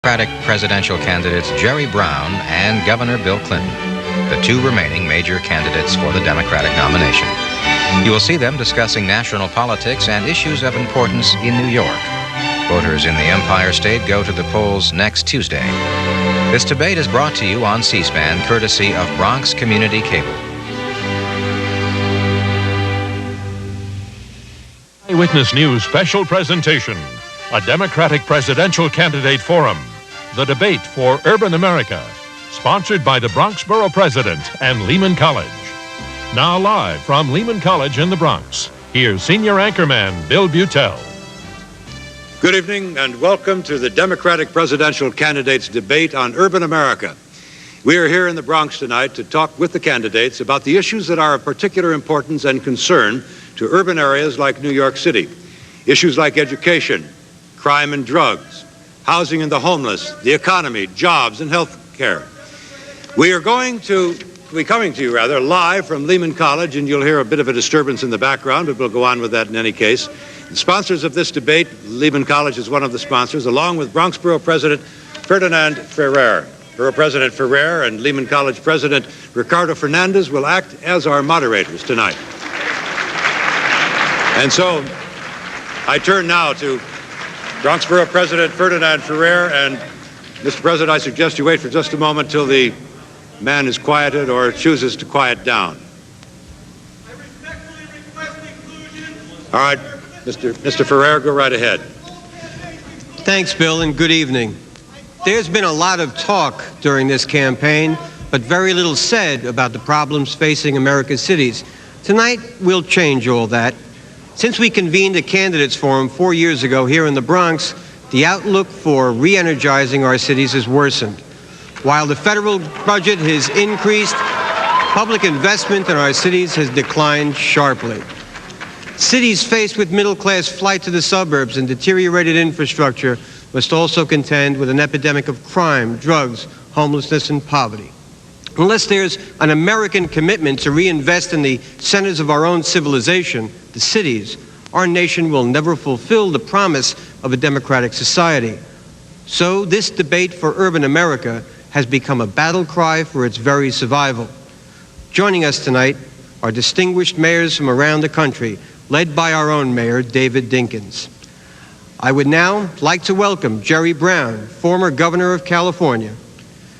Democratic presidential candidates Jerry Brown and Governor Bill Clinton, the two remaining major candidates for the Democratic nomination. You will see them discussing national politics and issues of importance in New York. Voters in the Empire State go to the polls next Tuesday. This debate is brought to you on C-SPAN, courtesy of Bronx Community Cable. Eyewitness News special presentation, a Democratic Presidential Candidate Forum, the debate for urban America, sponsored by the Bronx Borough President and Lehman College. Now live from Lehman College in the Bronx, here's senior anchorman Bill Beutel. Good evening and welcome to the Democratic Presidential Candidates Debate on Urban America. We are here in the Bronx tonight to talk with the candidates about the issues that are of particular importance and concern to urban areas like New York City. Issues like education, crime and drugs, housing and the homeless, the economy, jobs, and health care. We are coming to you live from Lehman College, and you'll hear a bit of a disturbance in the background, but we'll go on with that in any case. The sponsors of this debate, Lehman College is one of the sponsors, along with Bronx Borough President Fernando Ferrer. Borough President Ferrer and Lehman College President Ricardo Fernandez will act as our moderators tonight. And so I turn now to Bronx Borough President Fernando Ferrer, and Mr. President, I suggest you wait for just a moment till the man is quieted or chooses to quiet down. I respectfully request inclusion. All right, Mr. Ferrer, go right ahead. Thanks, Bill, and good evening. There's been a lot of talk during this campaign, but very little said about the problems facing America's cities. Tonight, we'll change all that. Since we convened a candidates forum 4 years ago here in the Bronx, the outlook for re-energizing our cities has worsened. While the federal budget has increased, public investment in our cities has declined sharply. Cities faced with middle-class flight to the suburbs and deteriorated infrastructure must also contend with an epidemic of crime, drugs, homelessness, and poverty. Unless there's an American commitment to reinvest in the centers of our own civilization, the cities, our nation will never fulfill the promise of a democratic society. So this debate for urban America has become a battle cry for its very survival. Joining us tonight are distinguished mayors from around the country, led by our own mayor, David Dinkins. I would now like to welcome Jerry Brown, former governor of California,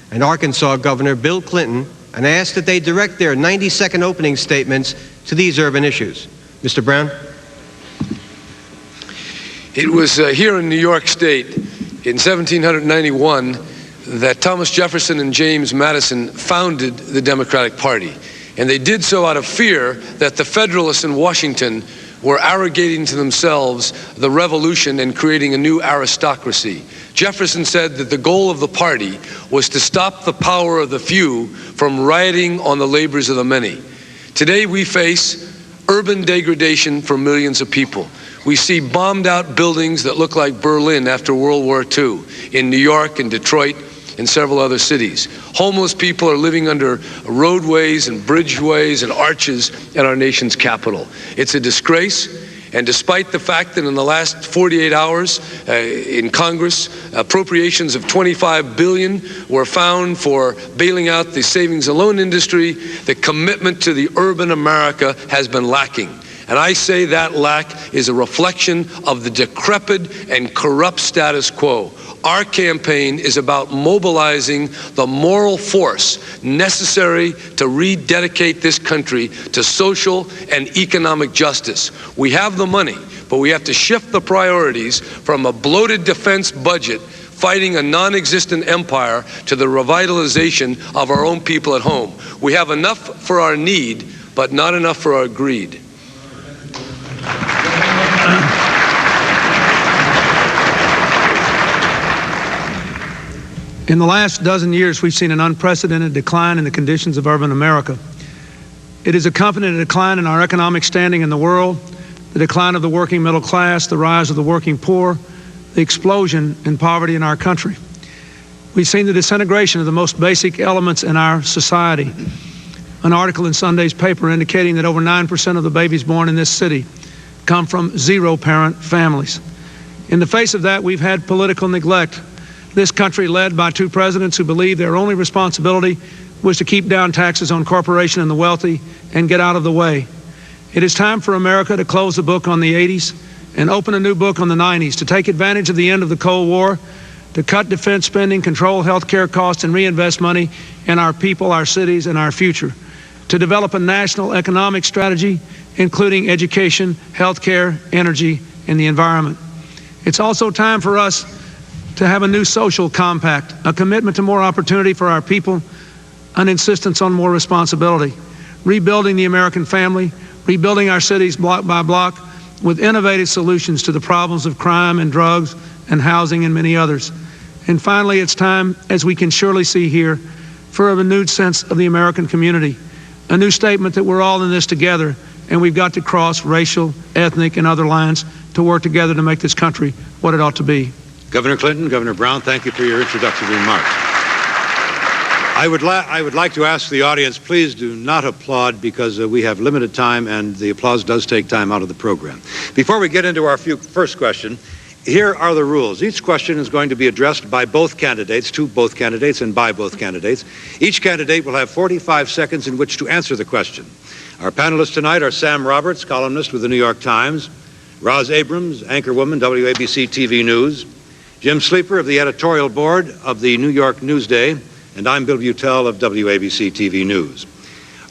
and Arkansas Governor Bill Clinton, and ask that they direct their 90-second opening statements to these urban issues. Mr. Brown. It was here in New York State in 1791 that Thomas Jefferson and James Madison founded the Democratic Party. And they did so out of fear that the Federalists in Washington were arrogating to themselves the revolution and creating a new aristocracy. Jefferson said that the goal of the party was to stop the power of the few from rioting on the labors of the many. Today we face urban degradation for millions of people. We see bombed out buildings that look like Berlin after World War II in New York and Detroit and several other cities. Homeless people are living under roadways and bridgeways and arches in our nation's capital. It's a disgrace, and despite the fact that in the last 48 hours in Congress, appropriations of $25 billion were found for bailing out the savings and loan industry, the commitment to the urban America has been lacking. And I say that lack is a reflection of the decrepit and corrupt status quo. Our campaign is about mobilizing the moral force necessary to rededicate this country to social and economic justice. We have the money, but we have to shift the priorities from a bloated defense budget fighting a non-existent empire to the revitalization of our own people at home. We have enough for our need, but not enough for our greed. In the last dozen years, we've seen an unprecedented decline in the conditions of urban America. It has accompanied a decline in our economic standing in the world, the decline of the working middle class, the rise of the working poor, the explosion in poverty in our country. We've seen the disintegration of the most basic elements in our society. An article in Sunday's paper indicating that over 9% of the babies born in this city come from zero-parent families. In the face of that, we've had political neglect This country led by two presidents who believed their only responsibility was to keep down taxes on corporations and the wealthy and get out of the way. It is time for America to close the book on the 80s and open a new book on the 90s, to take advantage of the end of the Cold War, to cut defense spending, control health care costs, and reinvest money in our people, our cities, and our future, to develop a national economic strategy, including education, health care, energy, and the environment. It's also time for us to have a new social compact, a commitment to more opportunity for our people, an insistence on more responsibility, rebuilding the American family, rebuilding our cities block by block with innovative solutions to the problems of crime and drugs and housing and many others. And finally, it's time, as we can surely see here, for a renewed sense of the American community, a new statement that we're all in this together, and we've got to cross racial, ethnic, and other lines to work together to make this country what it ought to be. Governor Clinton, Governor Brown, thank you for your introductory remarks. I would like to ask the audience, please do not applaud, because we have limited time and the applause does take time out of the program. Before we get into our first question, here are the rules. Each question is going to be addressed by both candidates, to both candidates and by both candidates. Each candidate will have 45 seconds in which to answer the question. Our panelists tonight are Sam Roberts, columnist with the New York Times, Roz Abrams, anchorwoman, WABC TV News, Jim Sleeper of the editorial board of the New York Newsday, and I'm Bill Beutel of WABC TV News.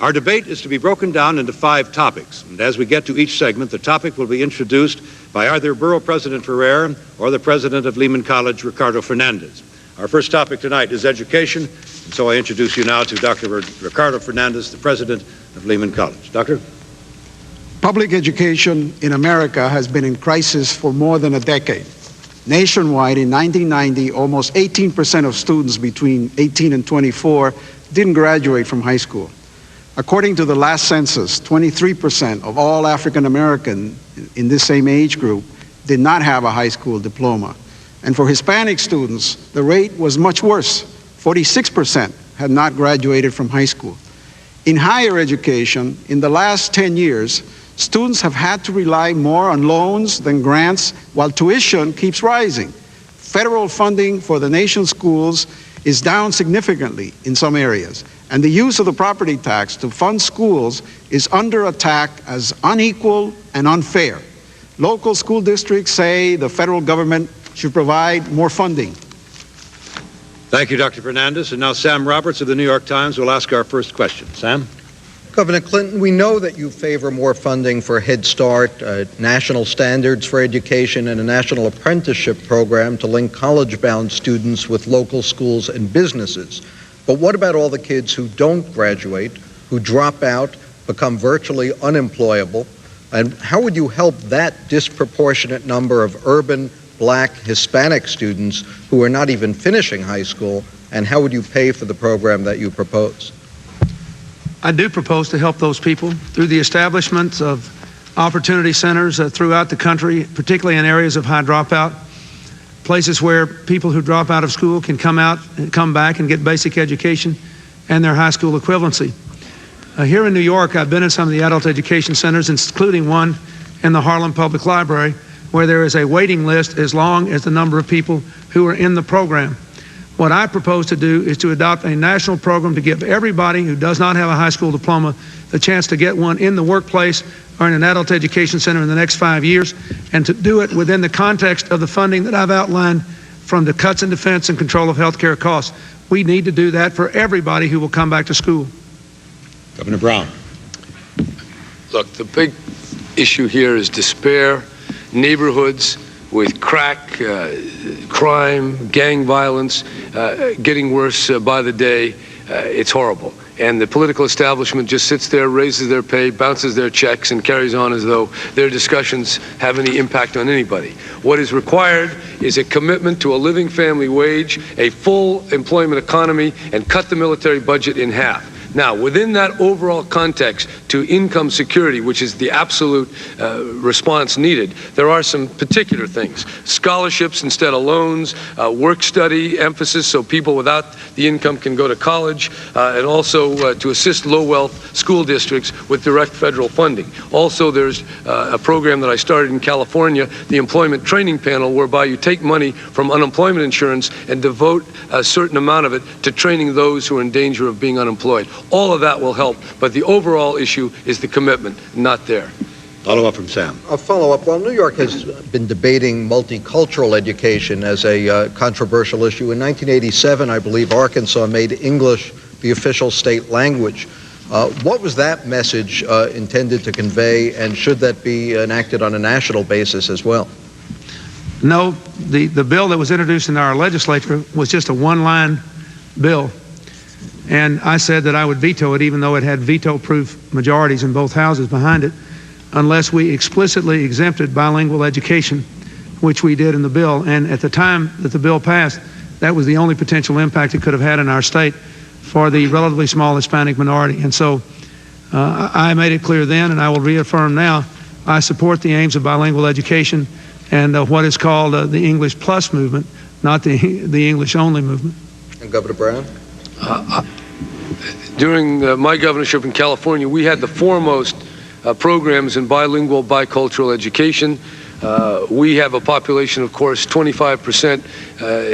Our debate is to be broken down into 5 topics, and as we get to each segment, the topic will be introduced by either Borough President Ferrer or the president of Lehman College, Ricardo Fernandez. Our first topic tonight is education, and so I introduce you now to Dr. Ricardo Fernandez, the president of Lehman College. Doctor? Public education in America has been in crisis for more than a decade. Nationwide, in 1990, almost 18% of students between 18 and 24 didn't graduate from high school. According to the last census, 23% of all African Americans in this same age group did not have a high school diploma. And for Hispanic students, the rate was much worse. 46% had not graduated from high school. In higher education, in the last 10 years, students have had to rely more on loans than grants, while tuition keeps rising. Federal funding for the nation's schools is down significantly in some areas, and the use of the property tax to fund schools is under attack as unequal and unfair. Local school districts say the federal government should provide more funding. Thank you, Dr. Fernandez. And now Sam Roberts of the New York Times will ask our first question. Sam? Governor Clinton, we know that you favor more funding for Head Start, national standards for education, and a national apprenticeship program to link college-bound students with local schools and businesses. But what about all the kids who don't graduate, who drop out, become virtually unemployable? And how would you help that disproportionate number of urban, Black, Hispanic students who are not even finishing high school? And how would you pay for the program that you propose? I do propose to help those people through the establishment of opportunity centers throughout the country, particularly in areas of high dropout, places where people who drop out of school can come out and come back and get basic education and their high school equivalency. Here in New York, I've been in some of the adult education centers, including one in the Harlem Public Library, where there is a waiting list as long as the number of people who are in the program. What I propose to do is to adopt a national program to give everybody who does not have a high school diploma the chance to get one in the workplace or in an adult education center in the next 5 years, and to do it within the context of the funding that I've outlined from the cuts in defense and control of health care costs. We need to do that for everybody who will come back to school. Governor Brown. Look, the big issue here is despair, neighborhoods with crack, crime, gang violence, getting worse by the day. It's horrible. And the political establishment just sits there, raises their pay, bounces their checks, and carries on as though their discussions have any impact on anybody. What is required is a commitment to a living family wage, a full employment economy, and cut the military budget in half. Now, within that overall context to income security, which is the absolute response needed, there are some particular things. Scholarships instead of loans, work study emphasis so people without the income can go to college, and also to assist low-wealth school districts with direct federal funding. Also, there's a program that I started in California, the Employment Training Panel, whereby you take money from unemployment insurance and devote a certain amount of it to training those who are in danger of being unemployed. All of that will help, but the overall issue is the commitment, not there. Follow-up from Sam. A follow-up. Well, New York has been debating multicultural education as a controversial issue. In 1987, I believe Arkansas made English the official state language. What was that message intended to convey, and should that be enacted on a national basis as well? No, the bill that was introduced in our legislature was just a one-line bill. And I said that I would veto it, even though it had veto-proof majorities in both houses behind it, unless we explicitly exempted bilingual education, which we did in the bill. And at the time that the bill passed, that was the only potential impact it could have had in our state for the relatively small Hispanic minority. And so I made it clear then, and I will reaffirm now, I support the aims of bilingual education and what is called the English Plus movement, not the English Only movement. And Governor Brown? During my governorship in California, we had the foremost programs in bilingual, bicultural education. We have a population, of course, 25%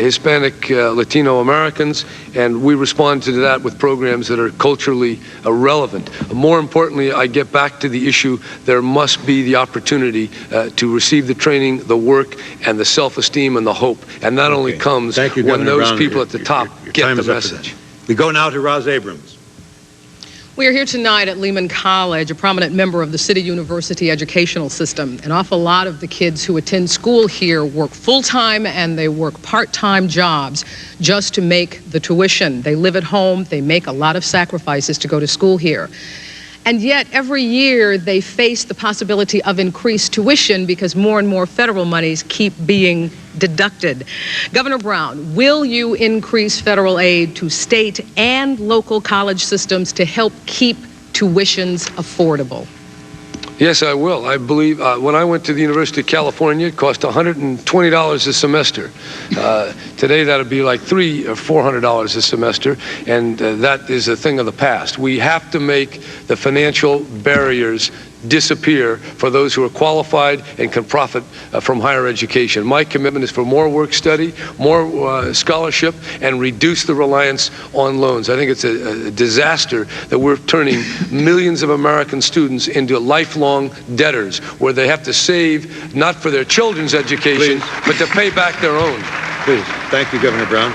Hispanic Latino Americans, and we respond to that with programs that are culturally relevant. More importantly, I get back to the issue, there must be the opportunity to receive the training, the work, and the self-esteem and the hope. And that only comes when those people at the top get the message. We go now to Roz Abrams. We are here tonight at Lehman College, a prominent member of the City University educational system. An awful lot of the kids who attend school here work full-time and they work part-time jobs just to make the tuition. They live at home, they make a lot of sacrifices to go to school here. And yet, every year, they face the possibility of increased tuition because more and more federal monies keep being deducted. Governor Brown, will you increase federal aid to state and local college systems to help keep tuitions affordable? Yes, I will. I believe when I went to the University of California, it cost $120 a semester. Today, that would be like $300 or $400 a semester, and that is a thing of the past. We have to make the financial barriers disappear for those who are qualified and can profit from higher education. My commitment is for more work study, more scholarship, and reduce the reliance on loans. I think it's a disaster that we're turning millions of American students into lifelong debtors where they have to save not for their children's education, but to pay back their own. Please. Thank you, Governor Brown.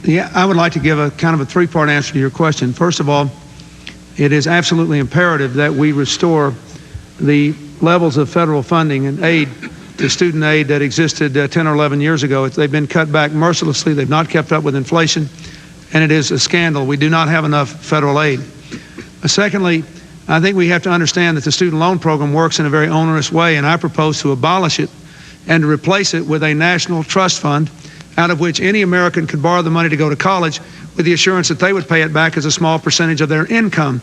Yeah, I would like to give a kind of a three-part answer to your question. First of all, it is absolutely imperative that we restore the levels of federal funding and aid to student aid that existed 10 or 11 years ago. They've been cut back mercilessly. They've not kept up with inflation, and it is a scandal. We do not have enough federal aid. Secondly, I think we have to understand that the student loan program works in a very onerous way, and I propose to abolish it and to replace it with a national trust fund out of which any American could borrow the money to go to college with the assurance that they would pay it back as a small percentage of their income,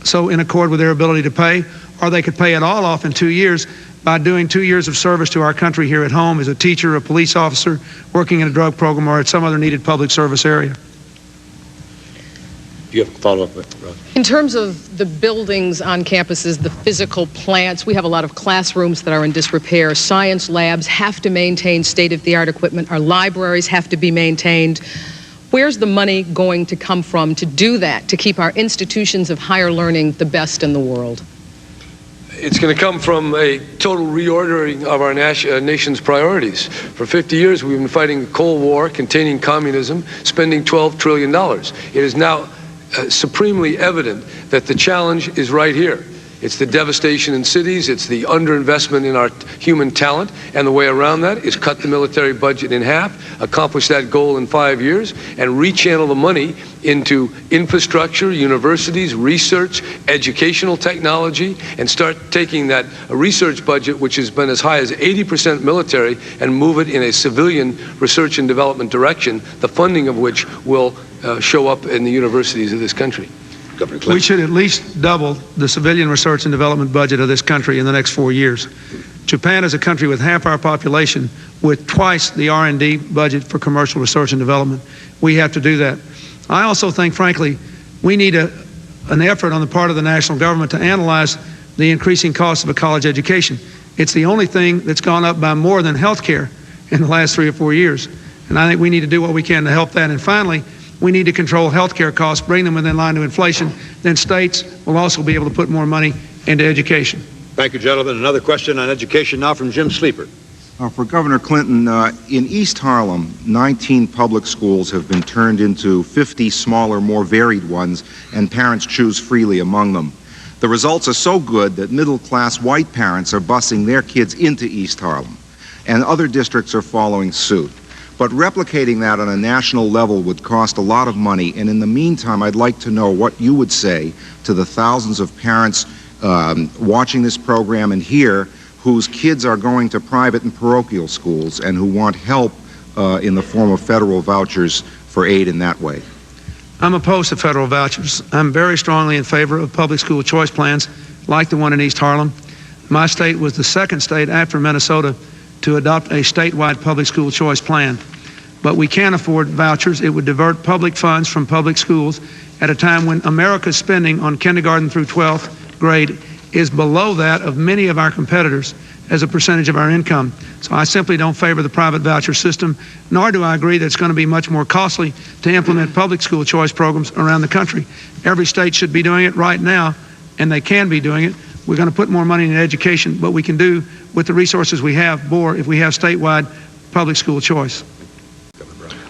so in accord with their ability to pay, or they could pay it all off in 2 years by doing 2 years of service to our country here at home as a teacher, a police officer, working in a drug program, or at some other needed public service area. Do you have a follow-up, Ross? In terms of the buildings on campuses, the physical plants, we have a lot of classrooms that are in disrepair. Science labs have to maintain state-of-the-art equipment. Our libraries have to be maintained. Where's the money going to come from to do that, to keep our institutions of higher learning the best in the world? It's going to come from a total reordering of our nation's priorities. For 50 years, we've been fighting the Cold War, containing communism, spending $12 trillion. It is now supremely evident that the challenge is right here. It's the devastation in cities. It's the underinvestment in our human talent. And the way around that is cut the military budget in half, accomplish that goal in 5 years, and rechannel the money into infrastructure, universities, research, educational technology, and start taking that research budget, which has been as high as 80% military, and move it in a civilian research and development direction, the funding of which will show up in the universities of this country. We should at least double the civilian research and development budget of this country in the next 4 years. Japan is a country with half our population with twice the R&D budget for commercial research and development. We have to do that. I also think, frankly, we need an effort on the part of the national government to analyze the increasing cost of a college education. It's the only thing that's gone up by more than health care in the last 3 or 4 years. And I think we need to do what we can to help that. And finally, we need to control health care costs, bring them within line to inflation. Then states will also be able to put more money into education. Thank you, gentlemen. Another question on education now from Jim Sleeper. For Governor Clinton, in East Harlem, 19 public schools have been turned into 50 smaller, more varied ones, and parents choose freely among them. The results are so good that middle-class white parents are busing their kids into East Harlem, and other districts are following suit. But replicating that on a national level would cost a lot of money, and in the meantime, I'd like to know what you would say to the thousands of parents watching this program and here whose kids are going to private and parochial schools and who want help in the form of federal vouchers for aid in that way. I'm opposed to federal vouchers. I'm very strongly in favor of public school choice plans like the one in East Harlem. My state was the second state after Minnesota to adopt a statewide public school choice plan. But we can't afford vouchers. It would divert public funds from public schools at a time when America's spending on kindergarten through 12th grade is below that of many of our competitors as a percentage of our income. So I simply don't favor the private voucher system, nor do I agree that it's going to be much more costly to implement public school choice programs around the country. Every state should be doing it right now, and they can be doing it. We're going to put more money in education, but we can do with the resources we have more if we have statewide public school choice.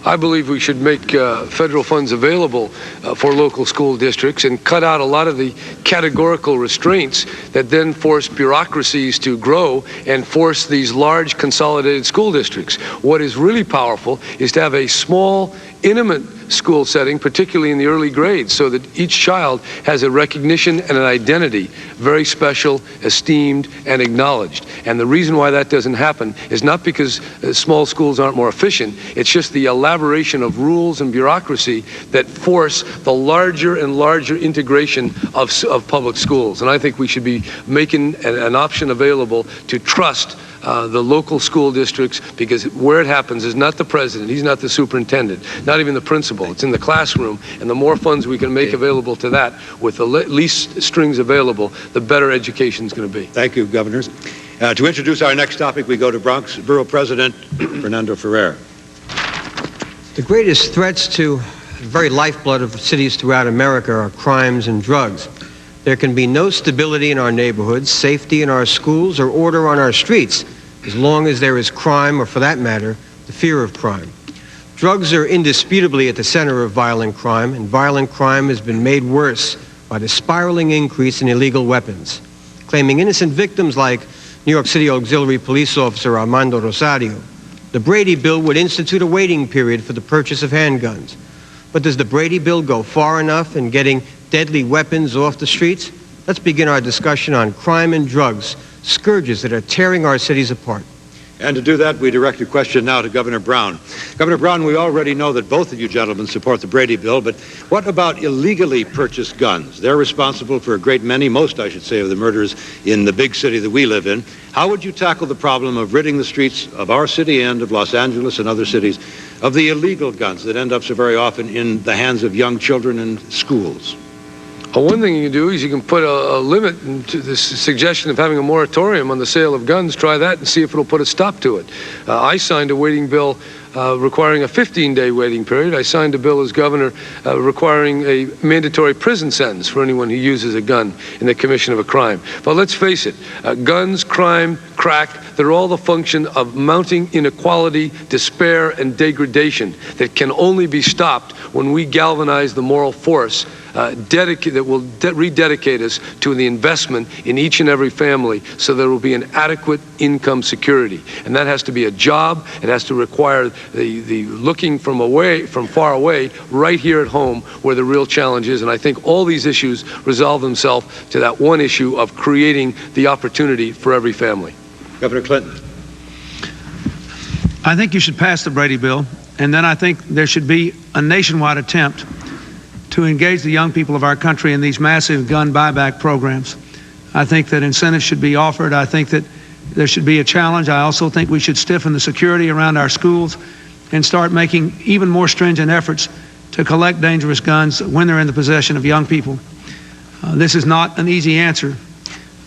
I believe we should make federal funds available for local school districts and cut out a lot of the categorical restraints that then force bureaucracies to grow and force these large consolidated school districts. What is really powerful is to have a small, intimate school setting, particularly in the early grades, so that each child has a recognition and an identity, very special, esteemed, and acknowledged. And the reason why that doesn't happen is not because small schools aren't more efficient, it's just the elaboration of rules and bureaucracy that force the larger and larger integration of public schools. And I think we should be making an option available to trust the local school districts, because where it happens is not the president, he's not the superintendent, not even the principal, it's in the classroom, and the more funds we can make available to that with the least strings available, the better education is going to be. Thank you, governors. To introduce our next topic, we go to Bronx Borough President Fernando Ferrer. The greatest threats to the very lifeblood of cities throughout America are crimes and drugs. There can be no stability in our neighborhoods, safety in our schools, or order on our streets as long as there is crime, or for that matter, the fear of crime. Drugs are indisputably at the center of violent crime, and violent crime has been made worse by the spiraling increase in illegal weapons, claiming innocent victims like New York City Auxiliary Police Officer Armando Rosario. The Brady Bill would institute a waiting period for the purchase of handguns. But does the Brady Bill go far enough in getting deadly weapons off the streets? Let's begin our discussion on crime and drugs, scourges that are tearing our cities apart. And to do that, we direct a question now to Governor Brown. Governor Brown, we already know that both of you gentlemen support the Brady Bill, but what about illegally purchased guns? They're responsible for a great many, most I should say, of the murders in the big city that we live in. How would you tackle the problem of ridding the streets of our city and of Los Angeles and other cities of the illegal guns that end up so very often in the hands of young children in schools? Well, one thing you can do is you can put a limit to this suggestion of having a moratorium on the sale of guns. Try that and see if it'll put a stop to it. I signed a waiting bill requiring a 15-day waiting period. I signed a bill as governor requiring a mandatory prison sentence for anyone who uses a gun in the commission of a crime. But let's face it, guns, crime, crack, they're all the function of mounting inequality, despair, and degradation that can only be stopped when we galvanize the moral force that will rededicate us to the investment in each and every family, so there will be an adequate income security. And that has to be a job. It has to require the looking from far away, right here at home, where the real challenge is. And I think all these issues resolve themselves to that one issue of creating the opportunity for every family. Governor Clinton. I think you should pass the Brady bill, and then I think there should be a nationwide attempt to engage the young people of our country in these massive gun buyback programs. I think that incentives should be offered. I think that there should be a challenge. I also think we should stiffen the security around our schools and start making even more stringent efforts to collect dangerous guns when they're in the possession of young people. This is not an easy answer,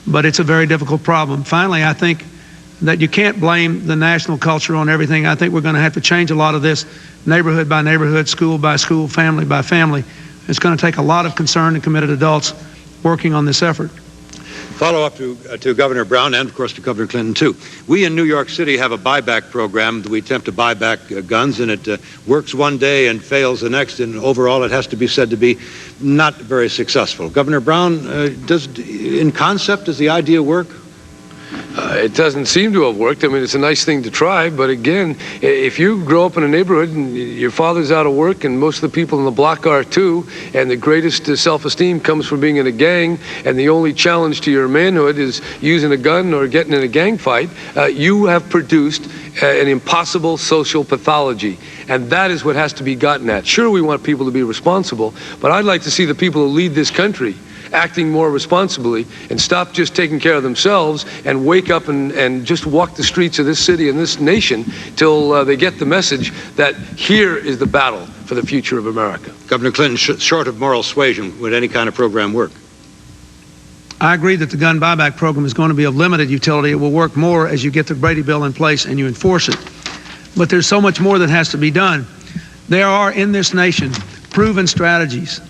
but it's a very difficult problem. Finally, I think that you can't blame the national culture on everything. I think we're going to have to change a lot of this neighborhood by neighborhood, school by school, family by family. It's going to take a lot of concerned and committed adults working on this effort. Follow up to Governor Brown and, of course, to Governor Clinton, too. We in New York City have a buyback program that we attempt to buy back guns, and it works one day and fails the next, and overall it has to be said to be not very successful. Governor Brown, in concept, does the idea work? It doesn't seem to have worked. I mean, it's a nice thing to try, but again, if you grow up in a neighborhood and your father's out of work and most of the people in the block are too, and the greatest self-esteem comes from being in a gang, and the only challenge to your manhood is using a gun or getting in a gang fight, you have produced an impossible social pathology, and that is what has to be gotten at. Sure, we want people to be responsible, but I'd like to see the people who lead this country acting more responsibly and stop just taking care of themselves and wake up and just walk the streets of this city and this nation till they get the message that here is the battle for the future of America. Governor Clinton, short of moral suasion, would any kind of program work? I agree that the gun buyback program is going to be of limited utility. It will work more as you get the Brady bill in place and you enforce it. But there's so much more that has to be done. There are in this nation proven strategies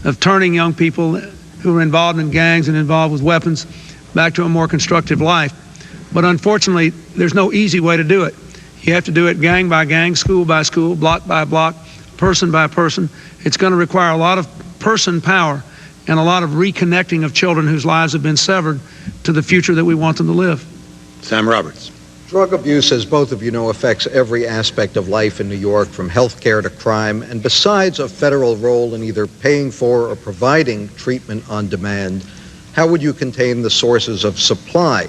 of turning young people who are involved in gangs and involved with weapons back to a more constructive life. But unfortunately, there's no easy way to do it. You have to do it gang by gang, school by school, block by block, person by person. It's going to require a lot of person power and a lot of reconnecting of children whose lives have been severed to the future that we want them to live. Sam Roberts. Drug abuse, as both of you know, affects every aspect of life in New York, from health care to crime. And besides a federal role in either paying for or providing treatment on demand, how would you contain the sources of supply?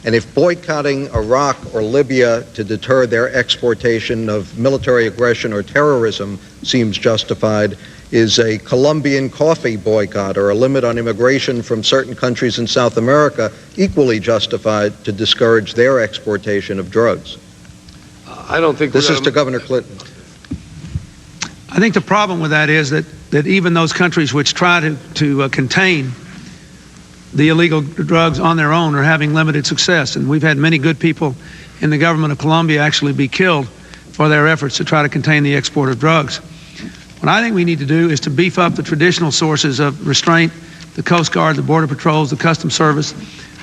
And if boycotting Iraq or Libya to deter their exportation of military aggression or terrorism seems justified, is a Colombian coffee boycott or a limit on immigration from certain countries in South America equally justified to discourage their exportation of drugs? I don't think this is to Governor Clinton. I think the problem with that is that even those countries which try to contain the illegal drugs on their own are having limited success. And we've had many good people in the government of Colombia actually be killed for their efforts to try to contain the export of drugs. What I think we need to do is to beef up the traditional sources of restraint, the Coast Guard, the Border Patrols, the Customs Service.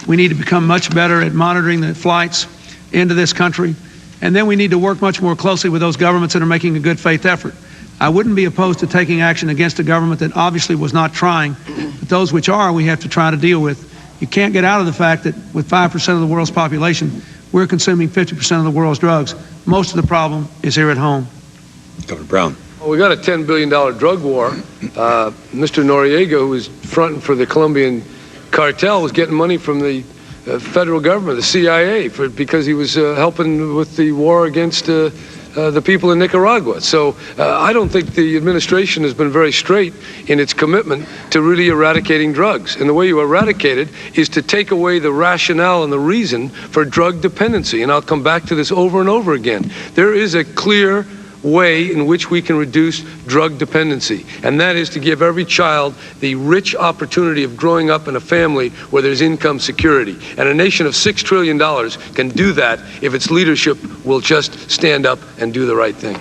We need to become much better at monitoring the flights into this country. And then we need to work much more closely with those governments that are making a good faith effort. I wouldn't be opposed to taking action against a government that obviously was not trying, but those which are, we have to try to deal with. You can't get out of the fact that with 5% of the world's population, we're consuming 50% of the world's drugs. Most of the problem is here at home. Governor Brown. Well, we got a $10 billion drug war. Mr. Noriega, who was fronting for the Colombian cartel, was getting money from the federal government, the CIA, because he was helping with the war against the people in Nicaragua. So I don't think the administration has been very straight in its commitment to really eradicating drugs. And the way you eradicate it is to take away the rationale and the reason for drug dependency. And I'll come back to this over and over again. There is a clear way in which we can reduce drug dependency, and that is to give every child the rich opportunity of growing up in a family where there's income security. And a nation of $6 trillion can do that if its leadership will just stand up and do the right thing.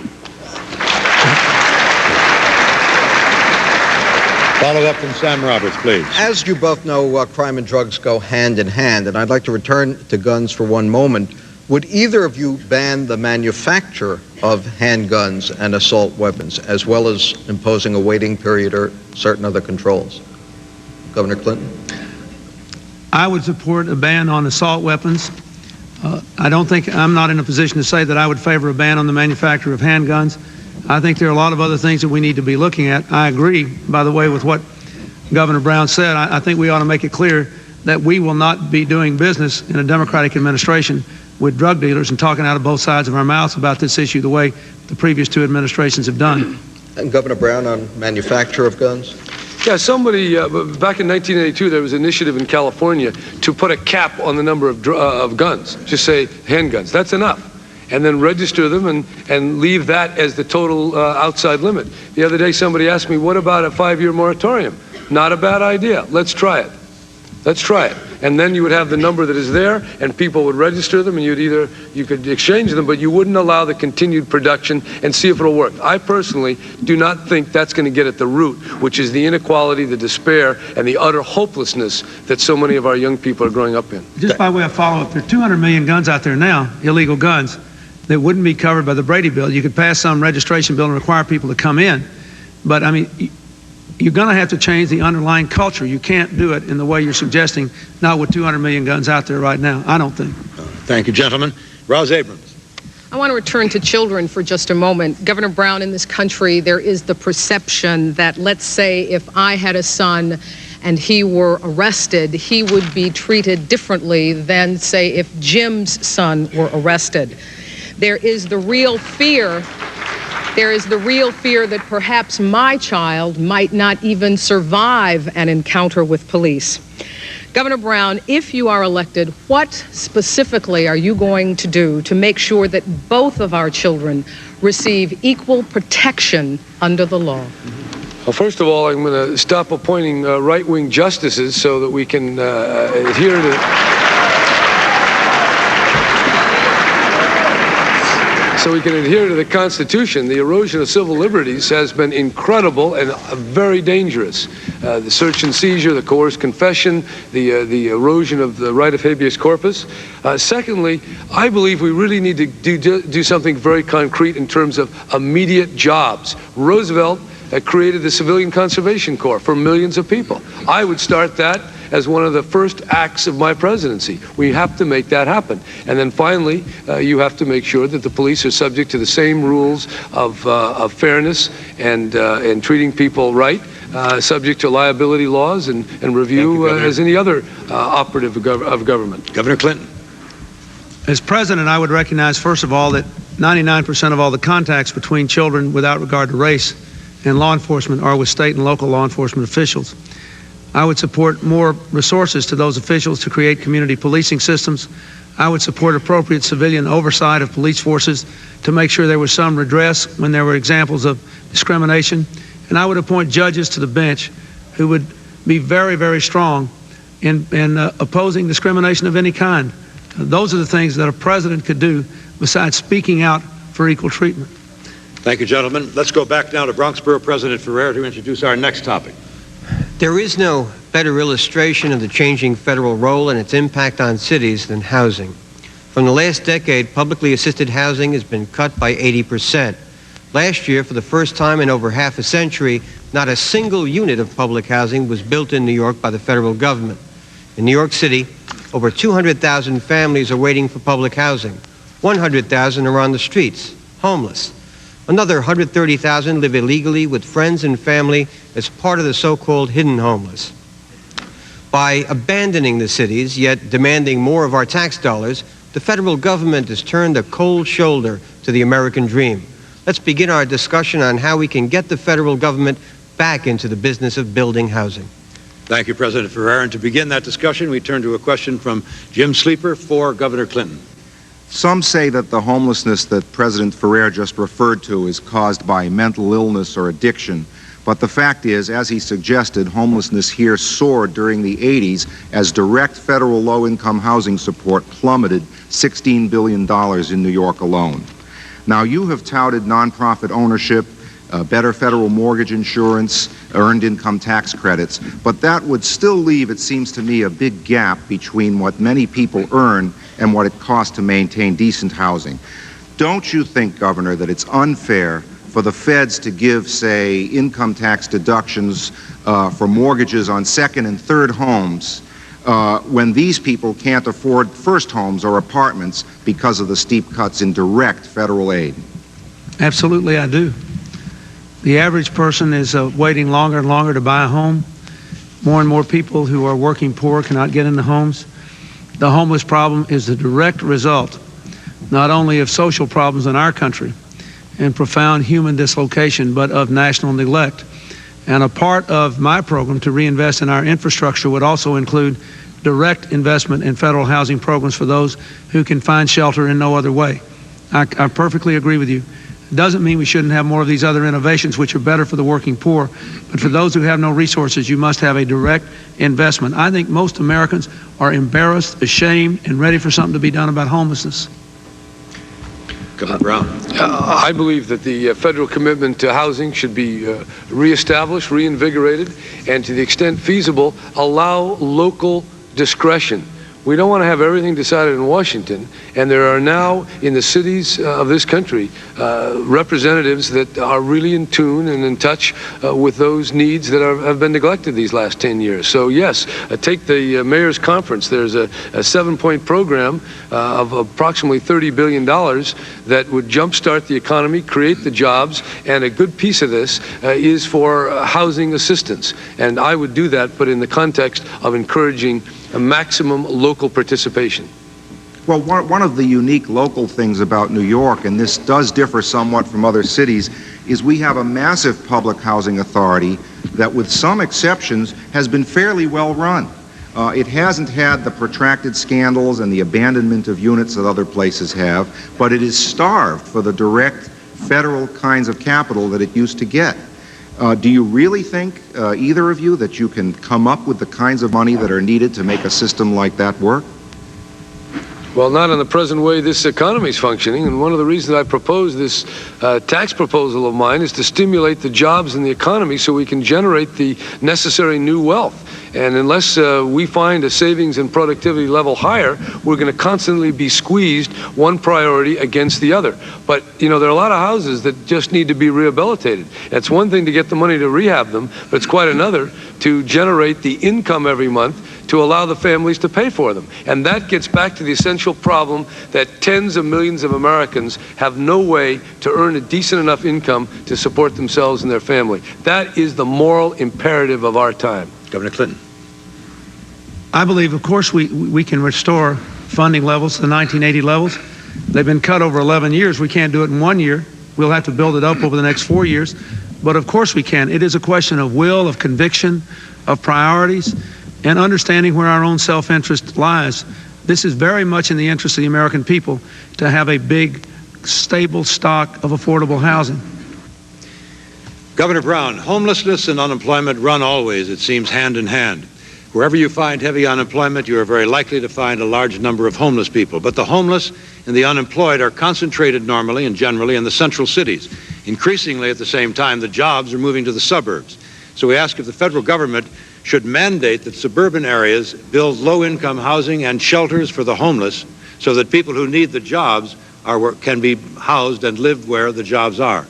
Follow up from Sam Roberts, please. As you both know, crime and drugs go hand in hand, and I'd like to return to guns for one moment. Would either of you ban the manufacture of handguns and assault weapons, as well as imposing a waiting period or certain other controls? Governor Clinton? I would support a ban on assault weapons. I'm not in a position to say that I would favor a ban on the manufacture of handguns. I think there are a lot of other things that we need to be looking at. I agree, by the way, with what Governor Brown said. I think we ought to make it clear that we will not be doing business in a Democratic administration with drug dealers and talking out of both sides of our mouths about this issue the way the previous two administrations have done. And Governor Brown, on manufacture of guns? Yeah, somebody, back in 1982, there was an initiative in California to put a cap on the number of guns. Just say handguns. That's enough. And then register them and leave that as the total outside limit. The other day, somebody asked me, what about a 5-year moratorium? Not a bad idea. Let's try it. Let's try it. And then you would have the number that is there, and people would register them, and you could exchange them, but you wouldn't allow the continued production and see if it'll work. I personally do not think that's going to get at the root, which is the inequality, the despair, and the utter hopelessness that so many of our young people are growing up in. Just by way of follow-up, there are 200 million guns out there now, illegal guns, that wouldn't be covered by the Brady bill. You could pass some registration bill and require people to come in, but I mean, you're going to have to change the underlying culture. You can't do it in the way you're suggesting, not with 200 million guns out there right now, I don't think. Thank you, gentlemen. Rouse Abrams. I want to return to children for just a moment. Governor Brown, in this country, there is the perception that, let's say, if I had a son and he were arrested, he would be treated differently than, say, if Jim's son were arrested. There is the real fear that perhaps my child might not even survive an encounter with police. Governor Brown, if you are elected, what specifically are you going to do to make sure that both of our children receive equal protection under the law? Well, first of all, I'm going to stop appointing right-wing justices so that we can adhere to... So we can adhere to the Constitution. The erosion of civil liberties has been incredible and very dangerous. The search and seizure, the coerced confession, the erosion of the right of habeas corpus. Secondly, I believe we really need to do something very concrete in terms of immediate jobs. Roosevelt created the Civilian Conservation Corps for millions of people. I would start that as one of the first acts of my presidency. We have to make that happen. And then finally, you have to make sure that the police are subject to the same rules of fairness and treating people right, subject to liability laws and review as any other operative of government. Governor Clinton. As president, I would recognize, first of all, that 99% of all the contacts between children without regard to race and law enforcement are with state and local law enforcement officials. I would support more resources to those officials to create community policing systems. I would support appropriate civilian oversight of police forces to make sure there was some redress when there were examples of discrimination. And I would appoint judges to the bench who would be very, very strong in opposing discrimination of any kind. Those are the things that a president could do besides speaking out for equal treatment. Thank you, gentlemen. Let's go back now to Bronx Borough President Ferrer to introduce our next topic. There is no better illustration of the changing federal role and its impact on cities than housing. From the last decade, publicly assisted housing has been cut by 80%. Last year, for the first time in over half a century, not a single unit of public housing was built in New York by the federal government. In New York City, over 200,000 families are waiting for public housing. 100,000 are on the streets, homeless. Another 130,000 live illegally with friends and family as part of the so-called hidden homeless. By abandoning the cities, yet demanding more of our tax dollars, the federal government has turned a cold shoulder to the American dream. Let's begin our discussion on how we can get the federal government back into the business of building housing. Thank you, President Ferrer. And to begin that discussion, we turn to a question from Jim Sleeper for Governor Clinton. Some say that the homelessness that President Ferrer just referred to is caused by mental illness or addiction. But the fact is, as he suggested, homelessness here soared during the 80s as direct federal low-income housing support plummeted $16 billion in New York alone. Now, you have touted nonprofit ownership, better federal mortgage insurance, earned income tax credits, but that would still leave, it seems to me, a big gap between what many people earn and what it costs to maintain decent housing. Don't you think, Governor, that it's unfair for the feds to give, say, income tax deductions for mortgages on second and third homes when these people can't afford first homes or apartments because of the steep cuts in direct federal aid? Absolutely, I do. The average person is waiting longer and longer to buy a home. More and more people who are working poor cannot get into homes. The homeless problem is the direct result not only of social problems in our country and profound human dislocation, but of national neglect. And a part of my program to reinvest in our infrastructure would also include direct investment in federal housing programs for those who can find shelter in no other way. I perfectly agree with you. It doesn't mean we shouldn't have more of these other innovations which are better for the working poor, but for those who have no resources, you must have a direct investment. I think most Americans are embarrassed, ashamed, and ready for something to be done about homelessness. Governor Brown. I believe that the federal commitment to housing should be reestablished, reinvigorated, and to the extent feasible, allow local discretion. We don't want to have everything decided in Washington, and there are now in the cities of this country representatives that are really in tune and in touch with those needs that have been neglected these last 10 years. So yes, take the Mayor's Conference. There's a 7-point program of approximately $30 billion that would jumpstart the economy, create the jobs, and a good piece of this is for housing assistance. And I would do that, but in the context of encouraging a maximum local participation. Well, one of the unique local things about New York, and this does differ somewhat from other cities, is we have a massive public housing authority that, with some exceptions, has been fairly well run. It hasn't had the protracted scandals and the abandonment of units that other places have, but it is starved for the direct federal kinds of capital that it used to get. Do you really think, either of you, that you can come up with the kinds of money that are needed to make a system like that work? Well, not in the present way this economy is functioning, and one of the reasons I propose this tax proposal of mine is to stimulate the jobs in the economy so we can generate the necessary new wealth. And unless we find a savings and productivity level higher, we're going to constantly be squeezed one priority against the other. But, you know, there are a lot of houses that just need to be rehabilitated. It's one thing to get the money to rehab them, but it's quite another to generate the income every month to allow the families to pay for them. And that gets back to the essential problem that tens of millions of Americans have no way to earn a decent enough income to support themselves and their family. That is the moral imperative of our time. Governor Clinton. I believe, of course, we can restore funding levels to the 1980 levels. They've been cut over 11 years. We can't do it in 1 year. We'll have to build it up over the next 4 years. But of course we can. It is a question of will, of conviction, of priorities, and understanding where our own self-interest lies. This is very much in the interest of the American people to have a big, stable stock of affordable housing. Governor Brown, homelessness and unemployment run always, it seems, hand in hand. Wherever you find heavy unemployment, you are very likely to find a large number of homeless people. But the homeless and the unemployed are concentrated normally and generally in the central cities. Increasingly, at the same time, the jobs are moving to the suburbs. So we ask if the federal government should mandate that suburban areas build low-income housing and shelters for the homeless so that people who need the jobs can be housed and live where the jobs are.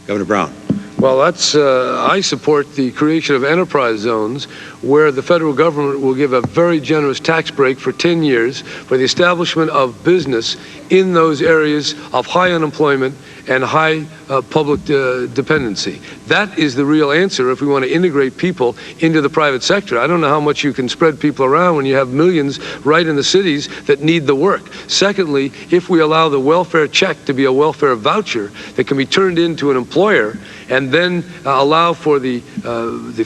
Governor Brown. Well, I support the creation of enterprise zones where the federal government will give a very generous tax break for 10 years for the establishment of business in those areas of high unemployment and high public dependency. That is the real answer if we want to integrate people into the private sector. I don't know how much you can spread people around when you have millions right in the cities that need the work. Secondly, if we allow the welfare check to be a welfare voucher that can be turned into an employer and then allow for the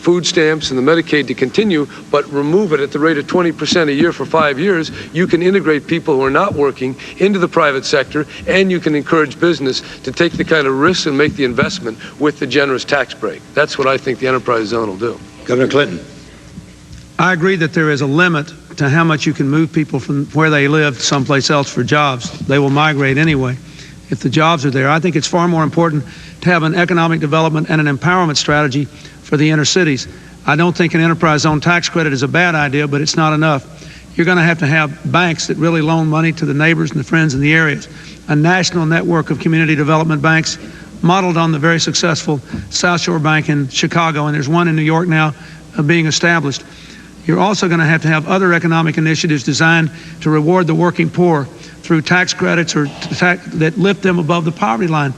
food stamps and the Medicaid to continue, but remove it at the rate of 20% a year for 5 years, you can integrate people who are not working into the private sector, and you can encourage business to take the kind of risks and make the investment with the generous tax break. That's what I think the enterprise zone will do. Governor Clinton. I agree that there is a limit to how much you can move people from where they live someplace else for jobs. They will migrate anyway if the jobs are there. I think it's far more important to have an economic development and an empowerment strategy for the inner cities. I don't think an enterprise zone tax credit is a bad idea, but it's not enough. you're going to have banks that really loan money to the neighbors and the friends in the areas. A national network of community development banks modeled on the very successful South Shore Bank in Chicago, and there's one in New York now being established. You're also going to have other economic initiatives designed to reward the working poor through tax credits or that lift them above the poverty line.